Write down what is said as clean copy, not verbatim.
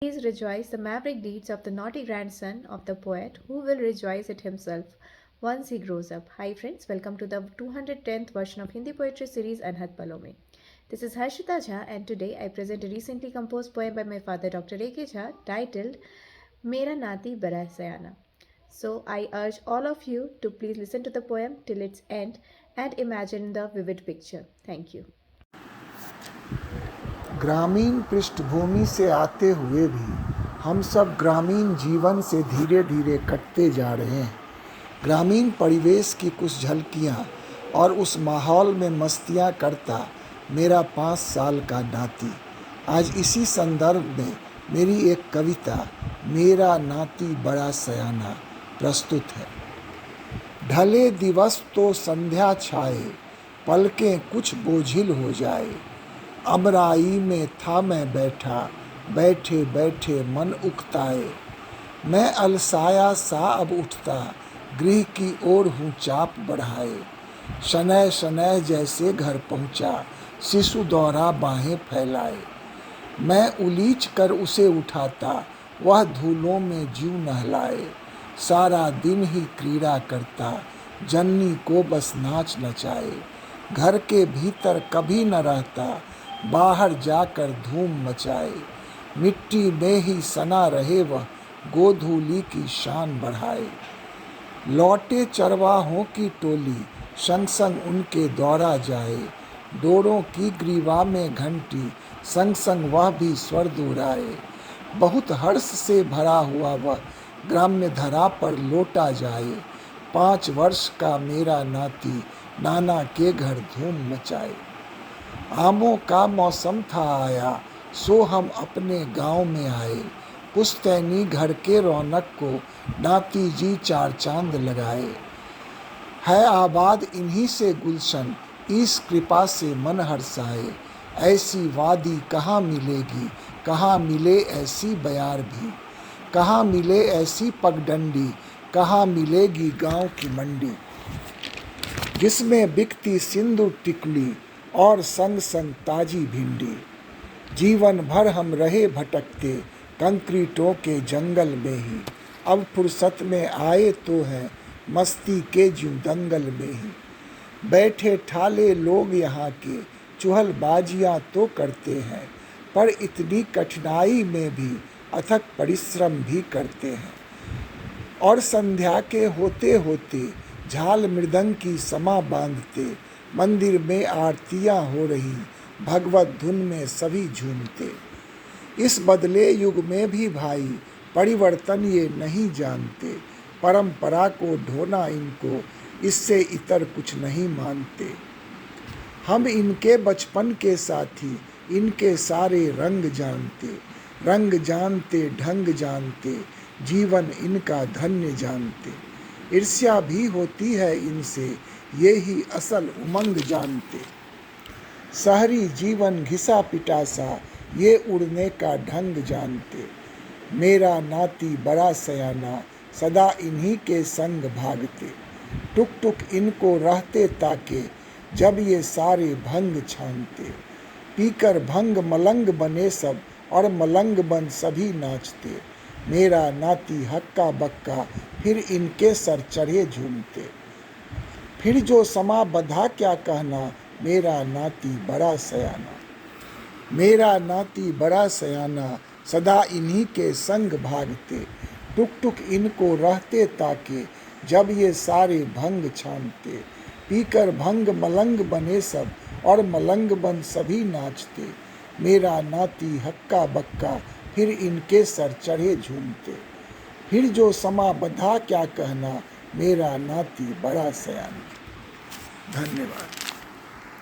Please rejoice the maverick deeds of the naughty grandson of the poet who will rejoice it himself once he grows up. Hi friends, welcome to the 210th version of Hindi poetry series Anhat Palo Mein. This is Harshita Jha and today I present a recently composed poem by my father Dr. A.K. Jha titled Mera Nati Bara Sayana. So I urge all of you to please listen to the poem till its end and imagine the vivid picture. Thank you. ग्रामीण पृष्ठभूमि से आते हुए भी हम सब ग्रामीण जीवन से धीरे धीरे कटते जा रहे हैं। ग्रामीण परिवेश की कुछ झलकियाँ और उस माहौल में मस्तियाँ करता मेरा 5 साल का नाती आज इसी संदर्भ में मेरी एक कविता मेरा नाती बड़ा सयाना प्रस्तुत है। ढले दिवस तो संध्या छाए, पलकें कुछ बोझिल हो जाए। अमराई में था मैं बैठा, बैठे बैठे मन उकताए। मैं अलसाया सा अब उठता, गृह की ओर हूँ चाप बढ़ाए। शनैः शनैः जैसे घर पहुँचा, शिशु दौरा बाहें फैलाए। मैं उलीच कर उसे उठाता, वह धूलों में जीव नहलाए। सारा दिन ही क्रीड़ा करता, जननी को बस नाच नचाए। घर के भीतर कभी न रहता, बाहर जाकर धूम मचाए। मिट्टी में ही सना रहे वह, गोधूली की शान बढ़ाए। लौटे चरवाहों की टोली, संग संग उनके दौड़ा जाए। डोरों की ग्रीवा में घंटी, संग संग वह भी स्वर दोहराए। बहुत हर्ष से भरा हुआ वह, ग्राम्य धरा पर लौटा जाए। 5 वर्ष का मेरा नाती, नाना के घर धूम मचाए। आमों का मौसम था आया, सो हम अपने गांव में आए। पुश्तैनी घर के रौनक को नाती जी 4 चांद लगाए। है आबाद इन्हीं से गुलशन, इस कृपा से मन हर्षाए। ऐसी वादी कहाँ मिलेगी, कहाँ मिले ऐसी बयार भी। कहाँ मिले ऐसी पगडंडी, कहाँ मिलेगी गांव की मंडी। जिसमें बिकती सिंदूर टिकली और संग संग ताजी भिंडी। जीवन भर हम रहे भटकते, कंक्रीटों के जंगल में ही। अब फुर्सत में आए तो हैं, मस्ती के ज्यों दंगल में ही। बैठे ठाले लोग यहाँ के, चुहलबाजियाँ तो करते हैं, पर इतनी कठिनाई में भी अथक परिश्रम भी करते हैं। और संध्या के होते होते झाल मृदंग की समा बांधते, मंदिर में आरतियाँ हो रही, भगवत धुन में सभी झूमते। इस बदले युग में भी भाई परिवर्तन ये नहीं जानते। परंपरा को ढोना इनको, इससे इतर कुछ नहीं मानते। हम इनके बचपन के साथी, इनके सारे रंग जानते। रंग जानते, ढंग जानते, जीवन इनका धन्य जानते। ईर्ष्या भी होती है इनसे, ये ही असल उमंग जानते। शहरी जीवन घिसा पिटा सा, ये उड़ने का ढंग जानते। मेरा नाती बड़ा सयाना, सदा इन्हीं के संग भागते। टुक टुक इनको रहते ताके, जब ये सारे भंग छानते। पीकर भंग मलंग बने सब, और मलंग बन सभी नाचते। मेरा नाती हक्का बक्का, फिर इनके सर चढ़े झूमते। फिर जो समा बधा क्या कहना, मेरा नाती बड़ा सयाना। मेरा नाती बड़ा सयाना, सदा इन्हीं के संग भागते। टुक टुक इनको रहते ताके, जब ये सारे भंग छानते। पीकर भंग मलंग बने सब, और मलंग बन सभी नाचते। मेरा नाती हक्का बक्का, फिर इनके सर चढ़े झूमते। फिर जो समा बधा क्या कहना, मेरा नाती बड़ा सयाना। धन्यवाद।